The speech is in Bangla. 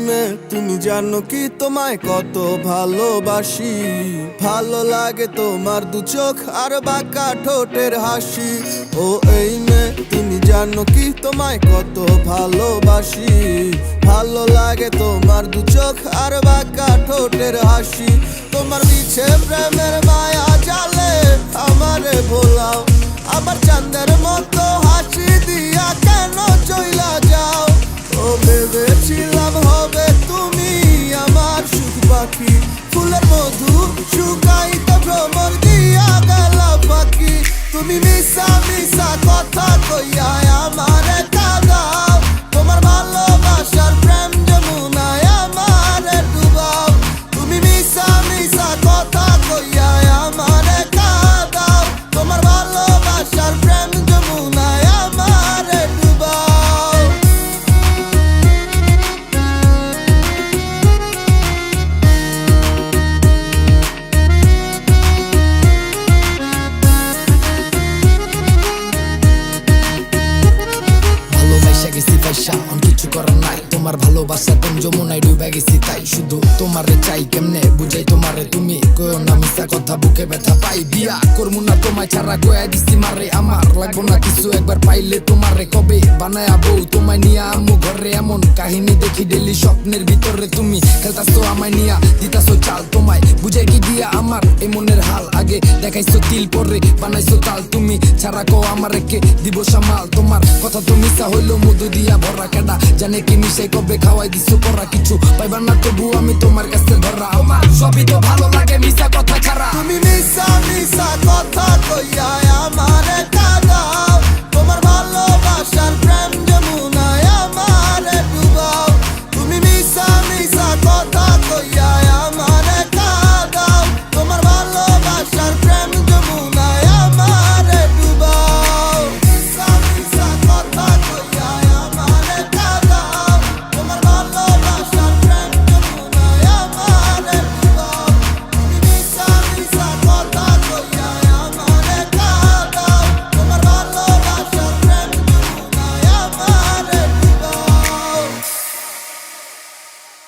মেয়ে তুমি জানো কি তোমায় কত ভালোবাসি। ভালো লাগে তোমার দু চোখ আর বাঁকা ঠোঁটের হাসি। ও এই মেয়ে তুমি জানো কি তোমায় কত ভালোবাসি। ভালো লাগে তোমার দু চোখ আর বাঁকা ঠোঁটের হাসি। তোমার মিছে প্রেমের মায়া জালে আমারে ভোলাও, আবার চাঁদের মতো হাসি দিয়া কেন চইলা যাও। ও ভেবেছিলাম হবে তুমি আমার সুখ পাখি, ফুলের মধু শুকাইতে ভ্রমর দিয়া গেলা পাখি। তুমি মিশা মিশা কথা কইয়া আমারে কাঁদাও, তোমার ভালোবাসার প্রেম যমুনায় আমারে ডুবাও। তুমি মিশা মিশা কথা কইয়া আমারে কাঁদাও, তোমার ভালোবাসার প্রেম যমুনায় আমারে ডুবাও। গেছি পয়সা অন কিছু করার নাই, তোমার ভালোবাসা কোন যমুনায় ডুবে গেছি তাই। শুধু তোমারে চাই কেমনে বুঝাই তোমারে, তুমি কইও না মিশা কথা বুকে ব্যথা পাই। বিয়া করমু না তোমায় ছাড়া কয়া দিছি মারে, আমার লাগবো না কিছু একবার পাইলে তোমারে কবে বানায়া বউ তোমায় নিয়া আমু ঘরে। এমন কাহিনী দেখি ডেলি স্বপ্নের ভিতরে, তুমি খেলতাছো আমায় নিয়া দিতাছো চাল, তোমায় বুঝাই কি দিয়া আমার এই মনের হাল। আগে দেখাইছো তিল পরে বানাইছো তাল, তুমি ছাড়া কো আমার কে দিব সামাল। তোমার কথা তো মিশা হইলো মধু দিয়া ভরা, কেডা জানে কি মিশাই কবে খাওয়াই দিছো করা। কিছু পাইবার না তবু আমি তোমার কাছে ধরা, আমার সবই তো ভালো লাগে মিশা কথা ছাড়া। তুমি মিশা মিশা কথা কইয়া